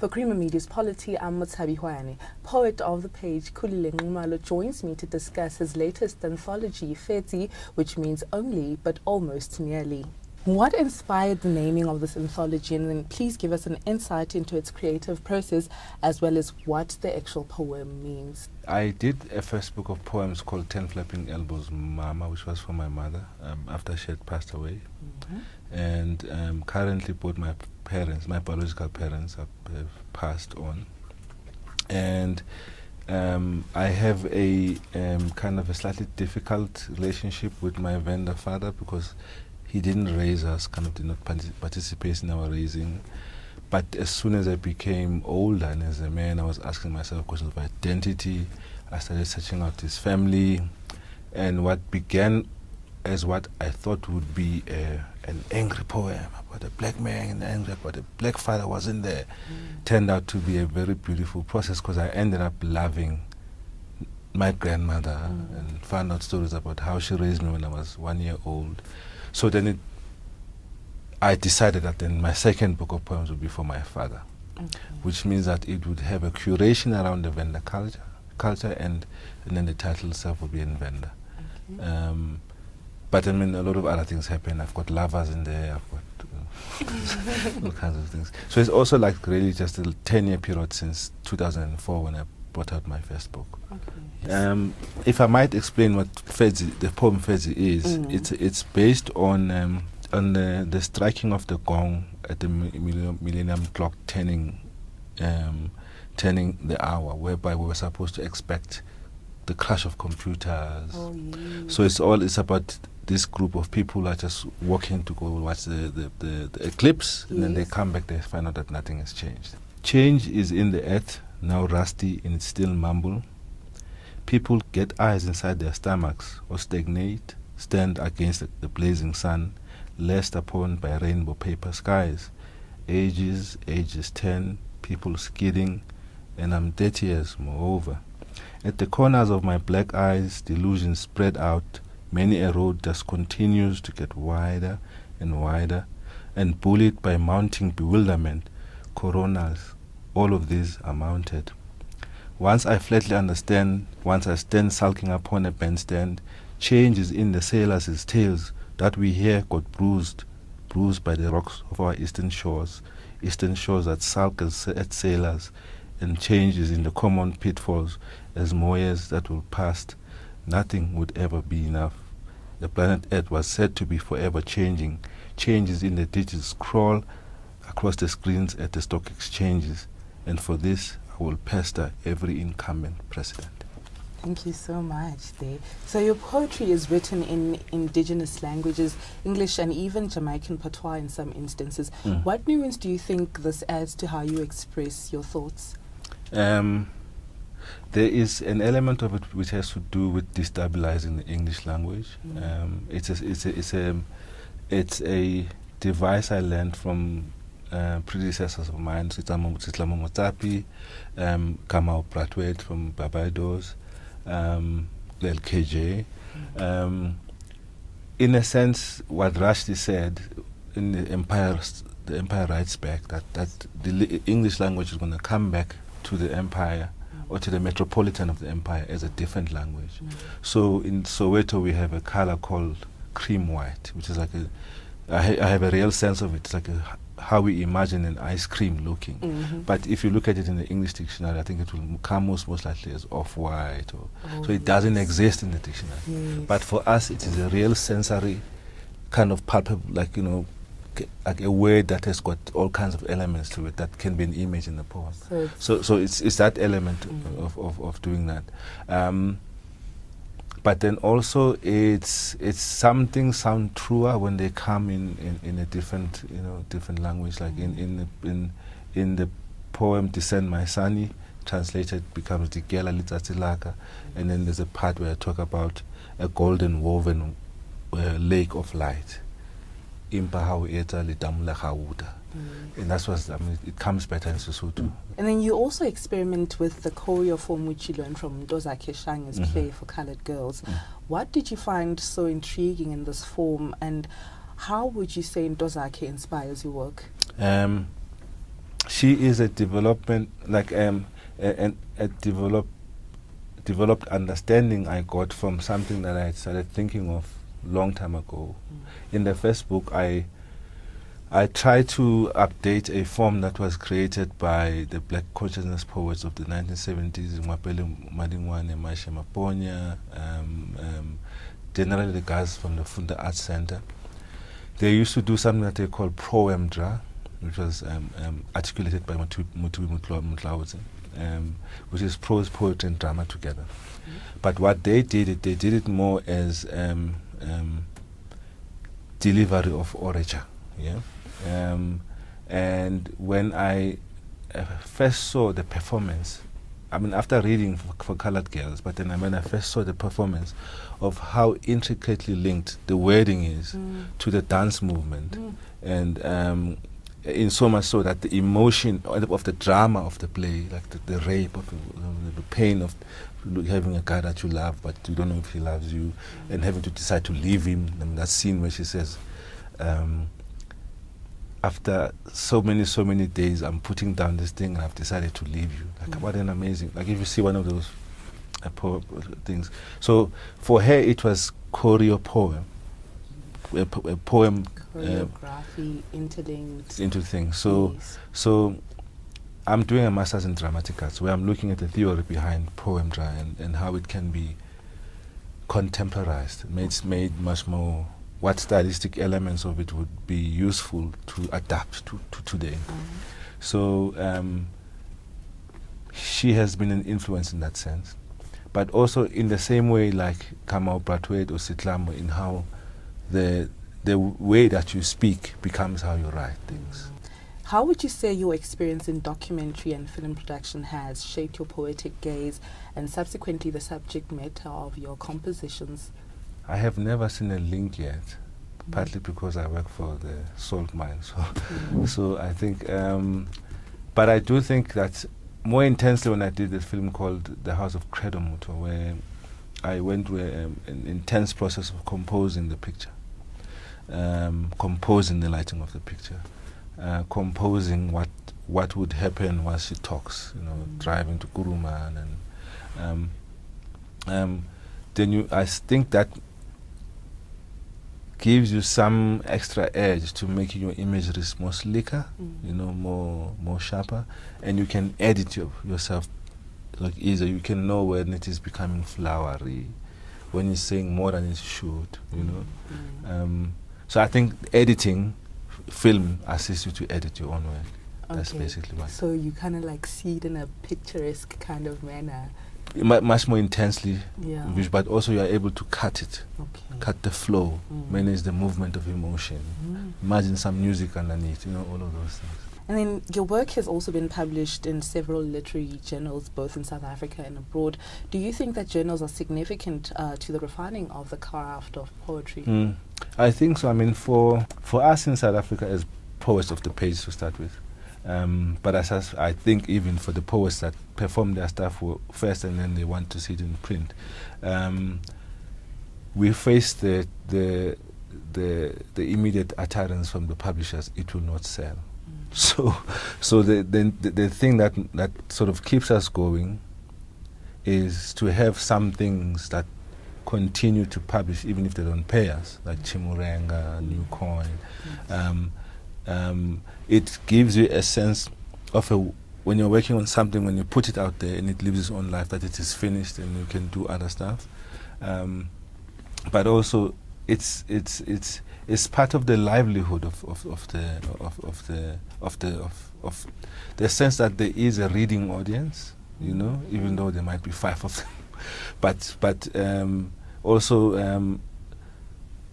For Creamer Media's Polity, I'm Motsabi Hwane. Poet of the page Khulile Nxumalo joins me to discuss his latest anthology, fhedzi, which means only but almost nearly. What inspired the naming of this anthology, and then please give us an insight into its creative process as well as what the actual poem means. I did a first book of poems called 10 Flapping Elbows Mama, which was for my mother after she had passed away. And currently both my parents, my biological parents, have passed on. And I have a kind of a slightly difficult relationship with my vendor father because he didn't raise us, kind of did not participate in our raising. But as soon as I became older and as a man, I was asking myself questions of identity. I started searching out his family. And what began as what I thought would be an angry poem about a black man and angry about a black father wasn't there, turned out to be a very beautiful process because I ended up loving my grandmother and found out stories about how she raised me when I was 1 year old. So then I decided that then my second book of poems would be for my father, which means that it would have a curation around the Venda culture and then the title itself would be in Venda. But I mean, a lot of other things happen. I've got lovers in there, I've got all kinds of things. So it's also like really just a 10-year period since 2004 when I brought out my first book. If I might explain what fhedzi, the poem fhedzi is, it's based on the striking of the gong at the millennium clock turning the hour, whereby we were supposed to expect the crash of computers. So it's about this group of people are just walking to go watch the eclipse, and then they come back, they find out that nothing has changed. Change is in the earth, now rusty in its still mumble. People get eyes inside their stomachs or stagnate, stand against the blazing sun, laced upon by rainbow paper skies. Ages turn, people skidding, and I'm 30 years moreover. At the corners of my black eyes, delusions spread out. Many a road just continues to get wider and wider, and bullied by mounting bewilderment, coronals, all of these are mounted. Once I flatly understand, once I stand sulking upon a bandstand, change is in the sailors' tales that we here got bruised by the rocks of our eastern shores that sulk at sailors, and change is in the common pitfalls as moyers that will pass. Nothing would ever be enough. The planet Earth was said to be forever changing. Changes in the digits scroll across the screens at the stock exchanges, and for this I will pester every incumbent president. Thank you so much there. So your poetry is written in indigenous languages, English and even Jamaican patois in some instances. What nuance do you think this adds to how you express your thoughts? There is an element of it which has to do with destabilizing the English language. It's a device I learned from predecessors of mine, Sitlamo Motsapi, Kamau Pratwet from Barbados, LKJ. In a sense, what Rushdie said in the Empire writes back that the English language is going to come back to the empire or to the metropolitan of the empire as a different language. So in Soweto we have a color called cream white, which is like I have a real sense of it. It's like how we imagine an ice cream looking. But if you look at it in the English dictionary, I think it will come most likely as off-white. So it doesn't exist in the dictionary. But for us, it is a real sensory kind of palpable, like, you know, like a word that has got all kinds of elements to it that can be an image in the poem. So it's that element of doing that. But then also it's something sound truer when they come in a different language. Like in the poem Descend My Sunny, translated becomes Digela Litsatilaka, and then there's a part where I talk about a golden woven lake of light. And that's what it comes better in Sesotho. And then you also experiment with the choreo form which you learned from Ndozakhe Shange's play for colored girls. What did you find so intriguing in this form, and how would you say Ndozakhe inspires your work? she is a development, like a developed understanding I got from something that I had started thinking of long time ago. In the first book, I tried to update a form that was created by the Black consciousness poets of the 1970s, Ngwapele Madingwane, Maisha Maponya, generally the guys from the Funda Arts Center. They used to do something that they call Proemdra, which was articulated by Mutubi Mutlaudzi, which is prose, poetry, and drama together. But what they did it more as delivery of orature. Yeah. And when I first saw the performance, I mean, after reading for Colored Girls, but then when I first saw the performance of how intricately linked the wording is to the dance movement, and in so much so that the emotion of the drama of the play, like the rape, of the pain of having a guy that you love, but you don't know if he loves you, and having to decide to leave him. I mean, that scene where she says, after so many days, I'm putting down this thing and I've decided to leave you. Like, what an amazing, like if you see one of those things. So for her, it was choreo poem, a poem. Choreography, interlinked. Into things. So, yes. So I'm doing a master's in dramatic arts where I'm looking at the theory behind poemdra and how it can be contemporized, made much more, what stylistic elements of it would be useful to adapt to today. So she has been an influence in that sense, but also in the same way like Kamau Bratwed or Sitlamo, in how the way that you speak becomes how you write things. How would you say your experience in documentary and film production has shaped your poetic gaze and subsequently the subject matter of your compositions? I have never seen a link yet, partly because I work for the salt mine. So I think, but I do think that more intensely when I did the film called The House of Credomuto, where I went through an intense process of composing the picture, composing the lighting of the picture, composing what would happen while she talks, driving to Kuruman, and then I think that gives you some extra edge to make your imagery more slicker, more sharper, and you can edit yourself like easier. You can know when it is becoming flowery, when you're saying more than it should, So I think editing film assists you to edit your own work. Okay. That's basically why. So you kind of like see it in a picturesque kind of manner. Much more intensely, yeah. But also you are able to cut it, cut the flow, manage the movement of emotion, imagine some music underneath, all of those things. And then your work has also been published in several literary journals, both in South Africa and abroad. Do you think that journals are significant to the refining of the craft of poetry? I think so. I mean, for us in South Africa as poets of the page to start with, but as I think even for the poets that perform their stuff first and then they want to see it in print, we face the immediate utterance from the publishers: it will not sell. So the thing that sort of keeps us going is to have some things that continue to publish even if they don't pay us, like Chimurenga, New Coin. It gives you a sense of when you're working on something, when you put it out there and it lives its own life, that it is finished and you can do other stuff. But also it's part of the livelihood of the sense that there is a reading audience, even though there might be 5 of them. But also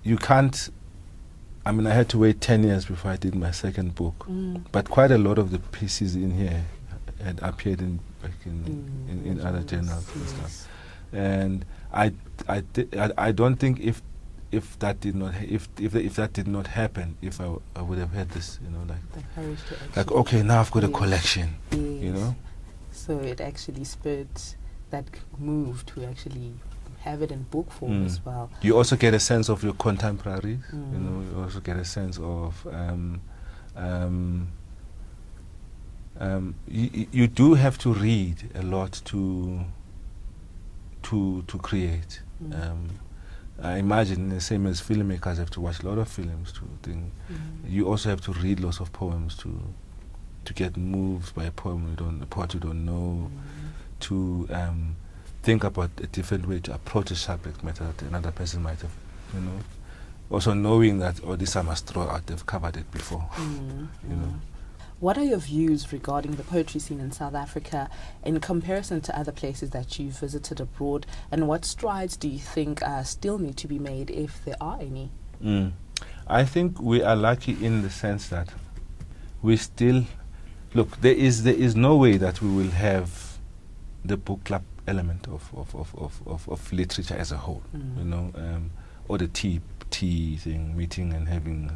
you can't. I mean, I had to wait 10 years before I did my second book, but quite a lot of the pieces in here had appeared in other journals and stuff. And I don't think if that did not happen, if I would have had this, like okay, now I've got a collection, So it actually spurred that move to actually have it in book form as well. You also get a sense of your contemporaries. You also get a sense of you do have to read a lot to create. I imagine the same as filmmakers have to watch a lot of films to think. You also have to read lots of poems to get moved by a poet you don't know, to think about a different way to approach a subject matter that another person might have, also knowing that, this I must throw out, they've covered it before, What are your views regarding the poetry scene in South Africa in comparison to other places that you've visited abroad, and what strides do you think still need to be made, if there are any? I think we are lucky in the sense that we still look. There is no way that we will have the book club element of literature as a whole, or the tea thing, meeting and having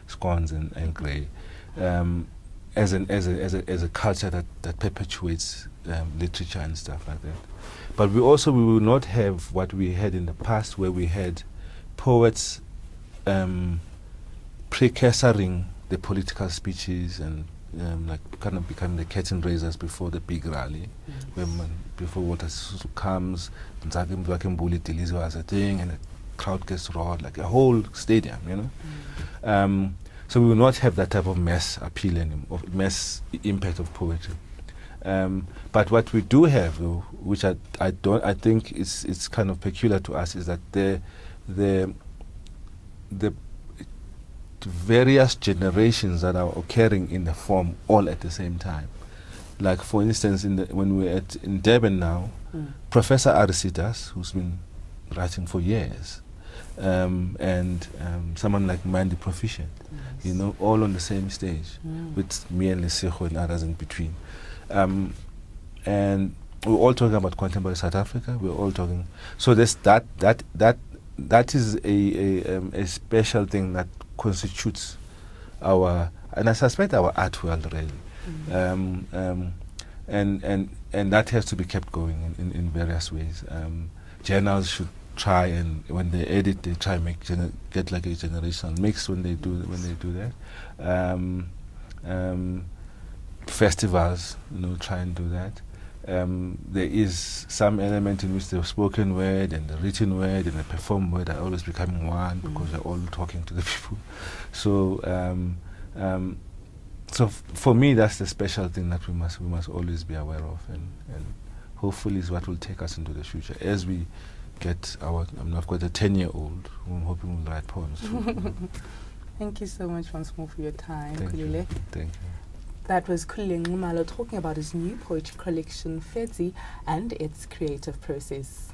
scones and grey. As a culture that perpetuates literature and stuff like that. But we will not have what we had in the past, where we had poets precursoring the political speeches and kind of becoming the curtain raisers before the big rally, before Water comes, Nzaki Dilizo as a thing, and the crowd gets roared like a whole stadium, So we will not have that type of mass appeal anymore, mass impact of poetry. But what we do have, though, which I think it's kind of peculiar to us, is that the various generations that are occurring in the form all at the same time. Like, for instance, when we're in Durban now, Professor Arisitas, who's been writing for years, and someone like Mandy Proficient, all on the same stage, with me and Lesego and others in between. And we're all talking about contemporary South Africa. We're all talking. So there's that is a special thing that constitutes our, and I suspect our art world really. And that has to be kept going in various ways. Journals should try, and when they edit, they try and get like a generational mix when they do that. Festivals, try and do that. There is some element in which the spoken word and the written word and the performed word are always becoming one, because they're all talking to the people. So, so for me, that's the special thing that we must always be aware of, and hopefully is what will take us into the future as we get I've got a 10-year-old who I'm hoping will write poems too. Thank you so much once more for your time, Thank Khulile. you. Thank you. That was Khulile Nxumalo talking about his new poetry collection, fhedzi, and its creative process.